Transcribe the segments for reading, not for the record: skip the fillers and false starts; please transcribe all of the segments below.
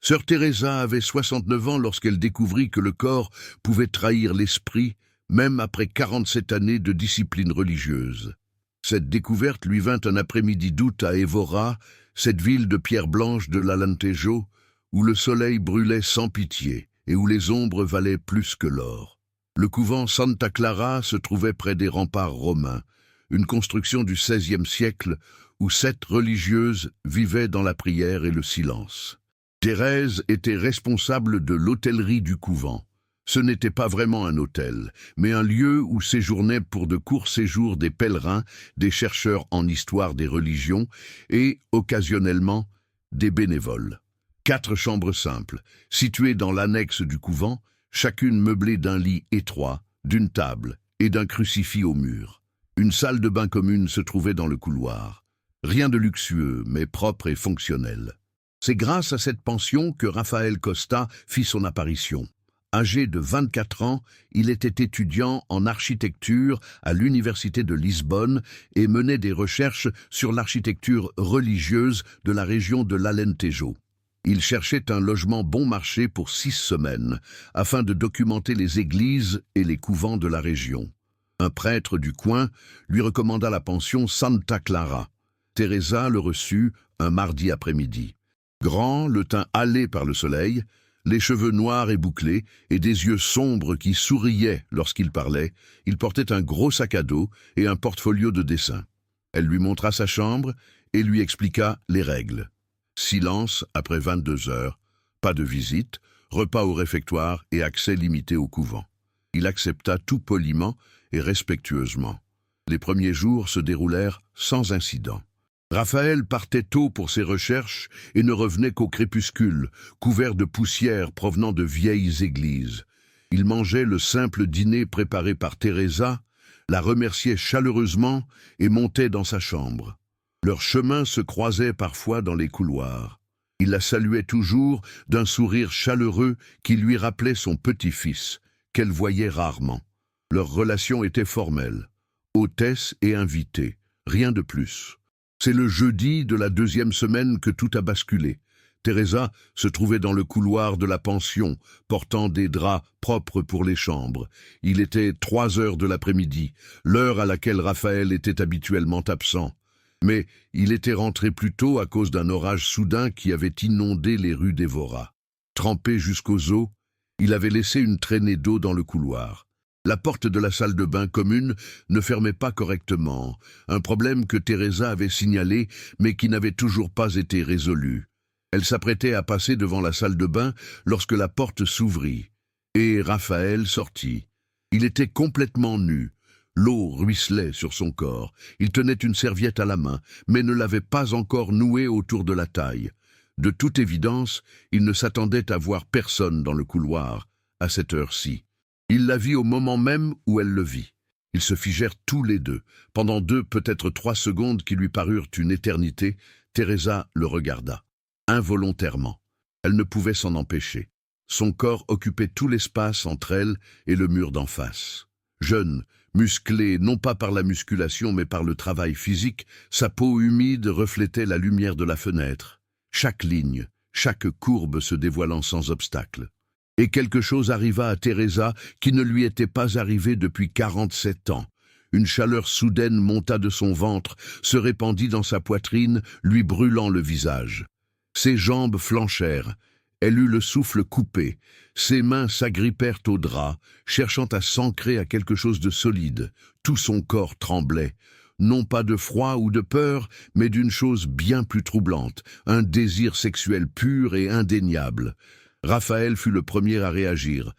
Sœur Teresa avait 69 ans lorsqu'elle découvrit que le corps pouvait trahir l'esprit, même après 47 années de discipline religieuse. Cette découverte lui vint un après-midi d'août à Évora, cette ville de pierre blanche de l'Alentejo, où le soleil brûlait sans pitié et où les ombres valaient plus que l'or. Le couvent Santa Clara se trouvait près des remparts romains, une construction du XVIe siècle où 7 religieuses vivaient dans la prière et le silence. Thérèse était responsable de l'hôtellerie du couvent. Ce n'était pas vraiment un hôtel, mais un lieu où séjournaient pour de courts séjours des pèlerins, des chercheurs en histoire des religions et, occasionnellement, des bénévoles. 4 chambres simples, situées dans l'annexe du couvent, chacune meublée d'un lit étroit, d'une table et d'un crucifix au mur. Une salle de bain commune se trouvait dans le couloir. Rien de luxueux, mais propre et fonctionnel. C'est grâce à cette pension que Rafael Costa fit son apparition. Âgé de 24 ans, il était étudiant en architecture à l'université de Lisbonne et menait des recherches sur l'architecture religieuse de la région de l'Alentejo. Il cherchait un logement bon marché pour 6 semaines, afin de documenter les églises et les couvents de la région. Un prêtre du coin lui recommanda la pension Santa Clara. Teresa le reçut un mardi après-midi. Grand, le teint hâlé par le soleil, les cheveux noirs et bouclés, et des yeux sombres qui souriaient lorsqu'il parlait, il portait un gros sac à dos et un portfolio de dessin. Elle lui montra sa chambre et lui expliqua les règles. Silence après 22 heures, pas de visite, repas au réfectoire et accès limité au couvent. Il accepta tout poliment et respectueusement. Les premiers jours se déroulèrent sans incident. Raphaël partait tôt pour ses recherches et ne revenait qu'au crépuscule, couvert de poussière provenant de vieilles églises. Il mangeait le simple dîner préparé par Teresa, la remerciait chaleureusement et montait dans sa chambre. Leurs chemins se croisaient parfois dans les couloirs. Il la saluait toujours d'un sourire chaleureux qui lui rappelait son petit-fils, qu'elle voyait rarement. Leur relation était formelle, hôtesse et invitée, rien de plus. C'est le jeudi de la 2e semaine que tout a basculé. Teresa se trouvait dans le couloir de la pension, portant des draps propres pour les chambres. Il était 3 heures de l'après-midi, l'heure à laquelle Raphaël était habituellement absent. Mais il était rentré plus tôt à cause d'un orage soudain qui avait inondé les rues d'Évora. Trempé jusqu'aux os, il avait laissé une traînée d'eau dans le couloir. La porte de la salle de bain commune ne fermait pas correctement, un problème que Teresa avait signalé mais qui n'avait toujours pas été résolu. Elle s'apprêtait à passer devant la salle de bain lorsque la porte s'ouvrit, et Raphaël sortit. Il était complètement nu. L'eau ruisselait sur son corps. Il tenait une serviette à la main, mais ne l'avait pas encore nouée autour de la taille. De toute évidence, il ne s'attendait à voir personne dans le couloir, à cette heure-ci. Il la vit au moment même où elle le vit. Ils se figèrent tous les deux. Pendant 2, peut-être 3 secondes qui lui parurent une éternité, Teresa le regarda. Involontairement. Elle ne pouvait s'en empêcher. Son corps occupait tout l'espace entre elle et le mur d'en face. Jeune, musclé non pas par la musculation mais par le travail physique, sa peau humide reflétait la lumière de la fenêtre. Chaque ligne, chaque courbe se dévoilant sans obstacle. Et quelque chose arriva à Teresa qui ne lui était pas arrivé depuis 47 ans. Une chaleur soudaine monta de son ventre, se répandit dans sa poitrine, lui brûlant le visage. Ses jambes flanchèrent. Elle eut le souffle coupé. Ses mains s'agrippèrent au drap, cherchant à s'ancrer à quelque chose de solide. Tout son corps tremblait. Non pas de froid ou de peur, mais d'une chose bien plus troublante, un désir sexuel pur et indéniable. Raphaël fut le premier à réagir.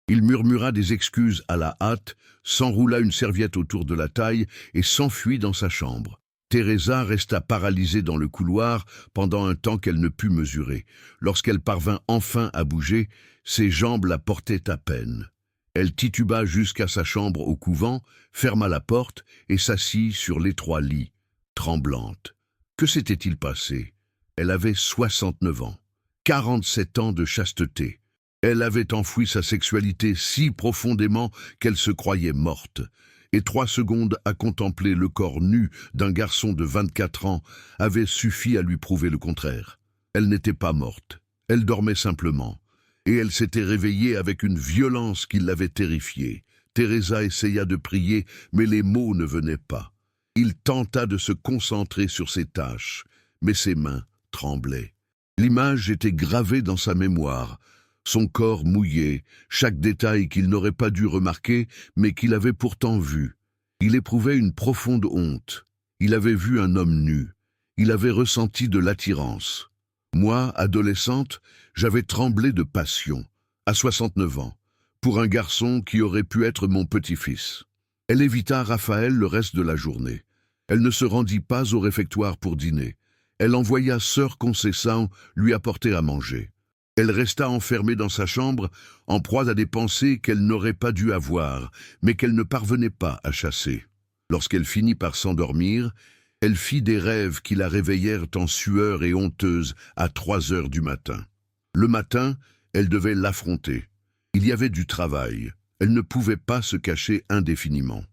Il murmura des excuses à la hâte, s'enroula une serviette autour de la taille et s'enfuit dans sa chambre. Teresa resta paralysée dans le couloir pendant un temps qu'elle ne put mesurer. Lorsqu'elle parvint enfin à bouger, ses jambes la portaient à peine. Elle tituba jusqu'à sa chambre au couvent, ferma la porte et s'assit sur l'étroit lit, tremblante. Que s'était-il passé? Elle avait 69 ans. 47 ans de chasteté. Elle avait enfoui sa sexualité si profondément qu'elle se croyait morte. Et 3 secondes à contempler le corps nu d'un garçon de 24 ans avaient suffi à lui prouver le contraire. Elle n'était pas morte. Elle dormait simplement, et elle s'était réveillée avec une violence qui l'avait terrifiée. Teresa essaya de prier, mais les mots ne venaient pas. Il tenta de se concentrer sur ses tâches, mais ses mains tremblaient. L'image était gravée dans sa mémoire, son corps mouillé, chaque détail qu'il n'aurait pas dû remarquer, mais qu'il avait pourtant vu. Il éprouvait une profonde honte. Il avait vu un homme nu. Il avait ressenti de l'attirance. Moi, adolescente, j'avais tremblé de passion, à 69 ans, pour un garçon qui aurait pu être mon petit-fils. Elle évita Raphaël le reste de la journée. Elle ne se rendit pas au réfectoire pour dîner. Elle envoya sœur Conceição lui apporter à manger. Elle resta enfermée dans sa chambre, en proie à des pensées qu'elle n'aurait pas dû avoir, mais qu'elle ne parvenait pas à chasser. Lorsqu'elle finit par s'endormir, elle fit des rêves qui la réveillèrent en sueur et honteuse à 3 heures du matin. Le matin, elle devait l'affronter. Il y avait du travail. Elle ne pouvait pas se cacher indéfiniment.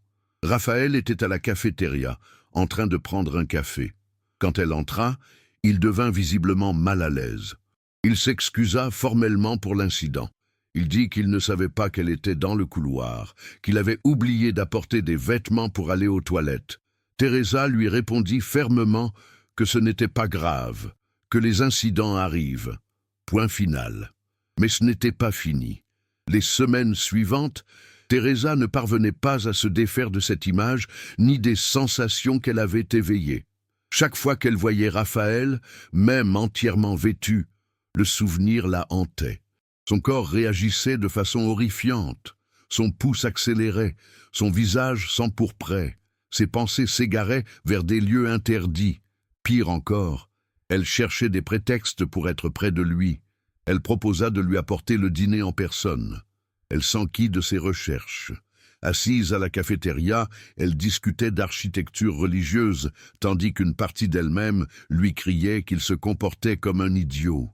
Raphaël était à la cafétéria, en train de prendre un café. Quand elle entra, il devint visiblement mal à l'aise. Il s'excusa formellement pour l'incident. Il dit qu'il ne savait pas qu'elle était dans le couloir, qu'il avait oublié d'apporter des vêtements pour aller aux toilettes. Teresa lui répondit fermement que ce n'était pas grave, que les incidents arrivent. Point final. Mais ce n'était pas fini. Les semaines suivantes, Teresa ne parvenait pas à se défaire de cette image ni des sensations qu'elle avait éveillées. Chaque fois qu'elle voyait Raphaël, même entièrement vêtu, le souvenir la hantait. Son corps réagissait de façon horrifiante. Son pouls s'accélérait, son visage s'empourprait. Ses pensées s'égaraient vers des lieux interdits. Pire encore, elle cherchait des prétextes pour être près de lui. Elle proposa de lui apporter le dîner en personne. Elle s'enquit de ses recherches. Assise à la cafétéria, elle discutait d'architecture religieuse, tandis qu'une partie d'elle-même lui criait qu'il se comportait comme un idiot.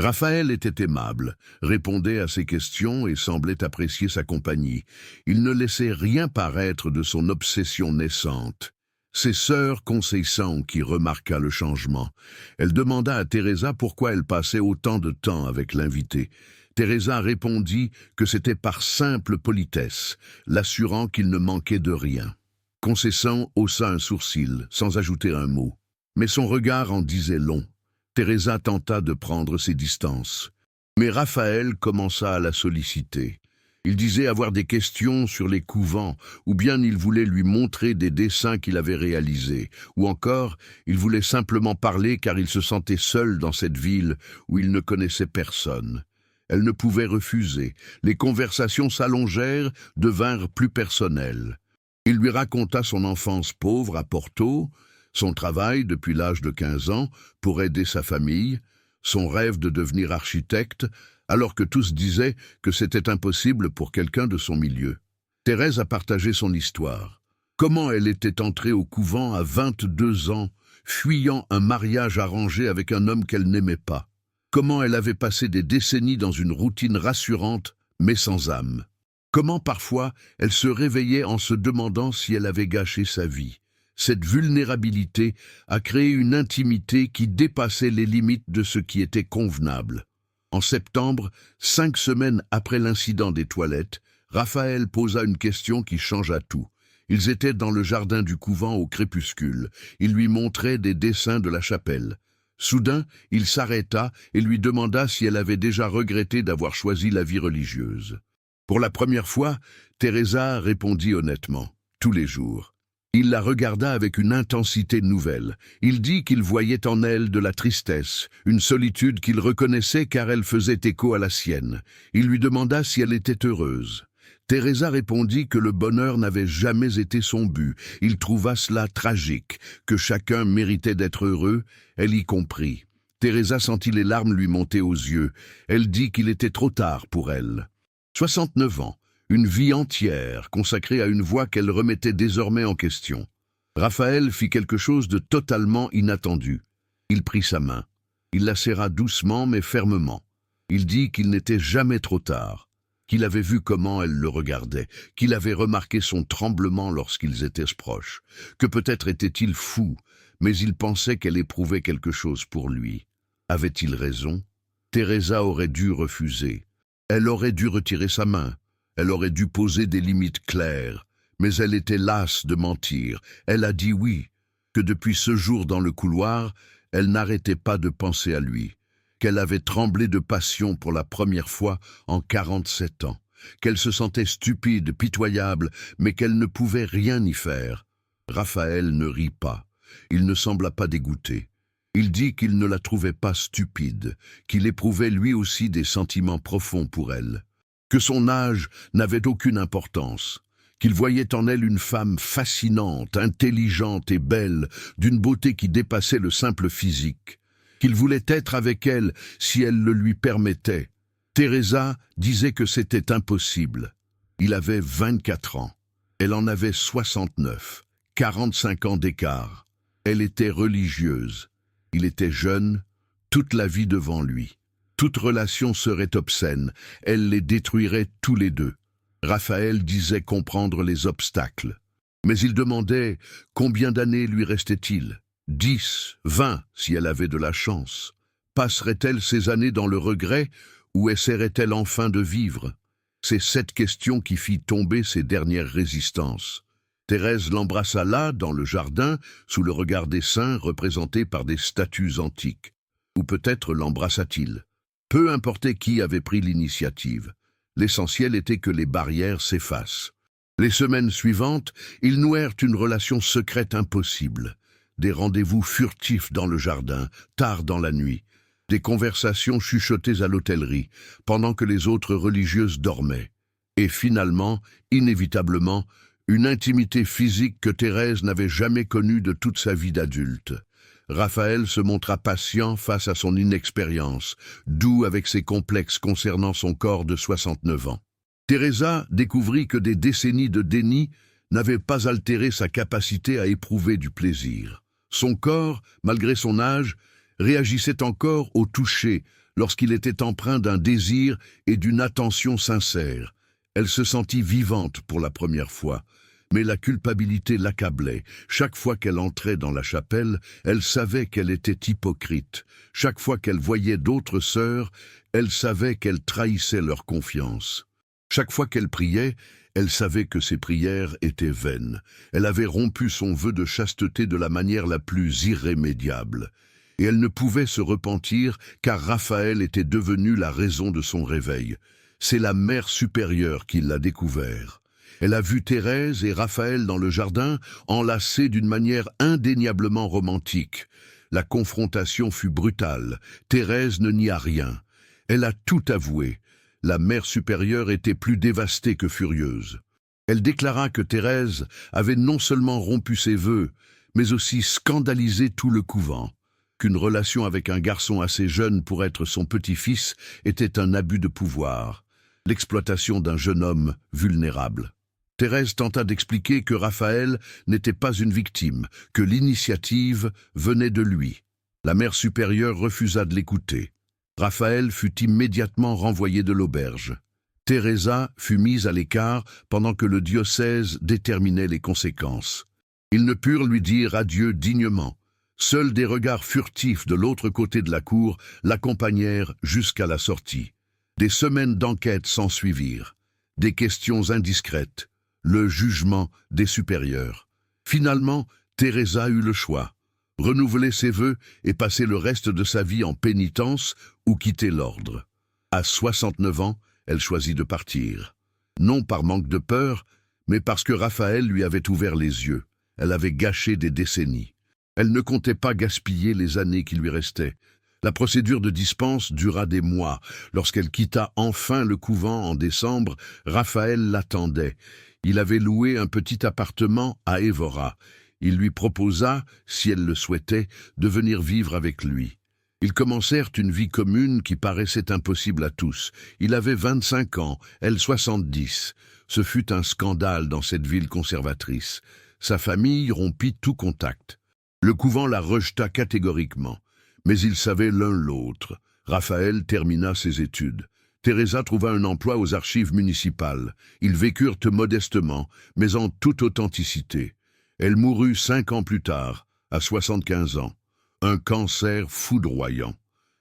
Raphaël était aimable, répondait à ses questions et semblait apprécier sa compagnie. Il ne laissait rien paraître de son obsession naissante. C'est sœur Conceição qui remarqua le changement. Elle demanda à Teresa pourquoi elle passait autant de temps avec l'invité. Teresa répondit que c'était par simple politesse, l'assurant qu'il ne manquait de rien. Conceição haussa un sourcil, sans ajouter un mot. Mais son regard en disait long. Teresa tenta de prendre ses distances. Mais Raphaël commença à la solliciter. Il disait avoir des questions sur les couvents, ou bien il voulait lui montrer des dessins qu'il avait réalisés, ou encore il voulait simplement parler car il se sentait seul dans cette ville où il ne connaissait personne. Elle ne pouvait refuser. Les conversations s'allongèrent, devinrent plus personnelles. Il lui raconta son enfance pauvre à Porto, son travail depuis l'âge de 15 ans pour aider sa famille, son rêve de devenir architecte, alors que tous disaient que c'était impossible pour quelqu'un de son milieu. Thérèse a partagé son histoire. Comment elle était entrée au couvent à 22 ans, fuyant un mariage arrangé avec un homme qu'elle n'aimait pas. Comment elle avait passé des décennies dans une routine rassurante, mais sans âme. Comment parfois elle se réveillait en se demandant si elle avait gâché sa vie. Cette vulnérabilité a créé une intimité qui dépassait les limites de ce qui était convenable. En septembre, 5 semaines après l'incident des toilettes, Raphaël posa une question qui changea tout. Ils étaient dans le jardin du couvent au crépuscule. Il lui montrait des dessins de la chapelle. Soudain, il s'arrêta et lui demanda si elle avait déjà regretté d'avoir choisi la vie religieuse. Pour la première fois, Teresa répondit honnêtement, tous les jours. Il la regarda avec une intensité nouvelle. Il dit qu'il voyait en elle de la tristesse, une solitude qu'il reconnaissait car elle faisait écho à la sienne. Il lui demanda si elle était heureuse. Teresa répondit que le bonheur n'avait jamais été son but. Il trouva cela tragique, que chacun méritait d'être heureux. Elle y comprit. Teresa sentit les larmes lui monter aux yeux. Elle dit qu'il était trop tard pour elle. 69 ans. Une vie entière consacrée à une voie qu'elle remettait désormais en question. Raphaël fit quelque chose de totalement inattendu. Il prit sa main. Il la serra doucement mais fermement. Il dit qu'il n'était jamais trop tard, qu'il avait vu comment elle le regardait, qu'il avait remarqué son tremblement lorsqu'ils étaient proches, que peut-être était-il fou, mais il pensait qu'elle éprouvait quelque chose pour lui. Avait-il raison? Teresa aurait dû refuser. Elle aurait dû retirer sa main. Elle aurait dû poser des limites claires. Mais elle était lasse de mentir. Elle a dit oui, que depuis ce jour dans le couloir, elle n'arrêtait pas de penser à lui, qu'elle avait tremblé de passion pour la première fois en 47 ans, qu'elle se sentait stupide, pitoyable, mais qu'elle ne pouvait rien y faire. Raphaël ne rit pas. Il ne sembla pas dégoûté. Il dit qu'il ne la trouvait pas stupide, qu'il éprouvait lui aussi des sentiments profonds pour elle, que son âge n'avait aucune importance, qu'il voyait en elle une femme fascinante, intelligente et belle, d'une beauté qui dépassait le simple physique, qu'il voulait être avec elle si elle le lui permettait. Teresa disait que c'était impossible. Il avait 24 ans. Elle en avait 69, 45 ans d'écart. Elle était religieuse. Il était jeune, toute la vie devant lui. Toute relation serait obscène, elle les détruirait tous les deux. Raphaël disait comprendre les obstacles. Mais il demandait combien d'années lui restait-il. 10, 20, si elle avait de la chance. Passerait-elle ces années dans le regret ou essaierait-elle enfin de vivre? C'est cette question qui fit tomber ses dernières résistances. Thérèse l'embrassa là, dans le jardin, sous le regard des saints représentés par des statues antiques. Ou peut-être l'embrassa-t-il. Peu importait qui avait pris l'initiative. L'essentiel était que les barrières s'effacent. Les semaines suivantes, ils nouèrent une relation secrète impossible. Des rendez-vous furtifs dans le jardin, tard dans la nuit. Des conversations chuchotées à l'hôtellerie, pendant que les autres religieuses dormaient. Et finalement, inévitablement, une intimité physique que Thérèse n'avait jamais connue de toute sa vie d'adulte. Raphaël se montra patient face à son inexpérience, doux avec ses complexes concernant son corps de 69 ans. Teresa découvrit que des décennies de déni n'avaient pas altéré sa capacité à éprouver du plaisir. Son corps, malgré son âge, réagissait encore au toucher lorsqu'il était empreint d'un désir et d'une attention sincère. Elle se sentit vivante pour la première fois. Mais la culpabilité l'accablait. Chaque fois qu'elle entrait dans la chapelle, elle savait qu'elle était hypocrite. Chaque fois qu'elle voyait d'autres sœurs, elle savait qu'elle trahissait leur confiance. Chaque fois qu'elle priait, elle savait que ses prières étaient vaines. Elle avait rompu son vœu de chasteté de la manière la plus irrémédiable. Et elle ne pouvait se repentir car Raphaël était devenu la raison de son réveil. C'est la Mère supérieure qui l'a découvert. Elle a vu Thérèse et Raphaël dans le jardin, enlacés d'une manière indéniablement romantique. La confrontation fut brutale. Thérèse ne nia rien. Elle a tout avoué. La Mère supérieure était plus dévastée que furieuse. Elle déclara que Thérèse avait non seulement rompu ses vœux, mais aussi scandalisé tout le couvent. Qu'une relation avec un garçon assez jeune pour être son petit-fils était un abus de pouvoir, l'exploitation d'un jeune homme vulnérable. Thérèse tenta d'expliquer que Raphaël n'était pas une victime, que l'initiative venait de lui. La Mère supérieure refusa de l'écouter. Raphaël fut immédiatement renvoyé de l'auberge. Teresa fut mise à l'écart pendant que le diocèse déterminait les conséquences. Ils ne purent lui dire adieu dignement. Seuls des regards furtifs de l'autre côté de la cour l'accompagnèrent jusqu'à la sortie. Des semaines d'enquête s'ensuivirent. Des questions indiscrètes. Le jugement des supérieurs. Finalement, Teresa eut le choix. Renouveler ses vœux et passer le reste de sa vie en pénitence ou quitter l'ordre. À 69 ans, elle choisit de partir. Non par manque de peur, mais parce que Raphaël lui avait ouvert les yeux. Elle avait gâché des décennies. Elle ne comptait pas gaspiller les années qui lui restaient. La procédure de dispense dura des mois. Lorsqu'elle quitta enfin le couvent en décembre, Raphaël l'attendait. Il avait loué un petit appartement à Évora. Il lui proposa, si elle le souhaitait, de venir vivre avec lui. Ils commencèrent une vie commune qui paraissait impossible à tous. Il avait 25 ans, elle 70. Ce fut un scandale dans cette ville conservatrice. Sa famille rompit tout contact. Le couvent la rejeta catégoriquement. Mais ils savaient l'un l'autre. Raphaël termina ses études. Teresa trouva un emploi aux archives municipales. Ils vécurent modestement, mais en toute authenticité. Elle mourut 5 ans plus tard, à 75 ans. Un cancer foudroyant.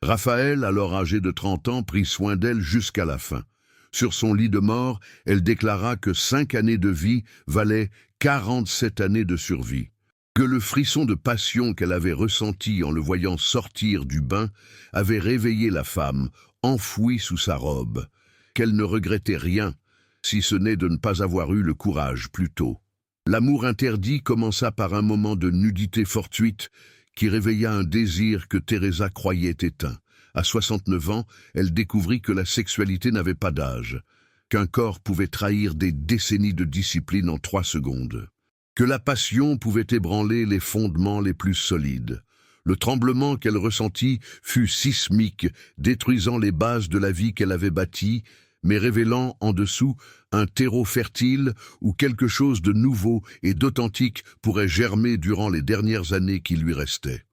Raphaël, alors âgé de 30 ans, prit soin d'elle jusqu'à la fin. Sur son lit de mort, elle déclara que 5 années de vie valaient 47 années de survie, que le frisson de passion qu'elle avait ressenti en le voyant sortir du bain avait réveillé la femme, enfouie sous sa robe, qu'elle ne regrettait rien, si ce n'est de ne pas avoir eu le courage plus tôt. L'amour interdit commença par un moment de nudité fortuite qui réveilla un désir que Teresa croyait éteint. À 69 ans, elle découvrit que la sexualité n'avait pas d'âge, qu'un corps pouvait trahir des décennies de discipline en 3 secondes, que la passion pouvait ébranler les fondements les plus solides. Le tremblement qu'elle ressentit fut sismique, détruisant les bases de la vie qu'elle avait bâtie, mais révélant en dessous un terreau fertile où quelque chose de nouveau et d'authentique pourrait germer durant les dernières années qui lui restaient.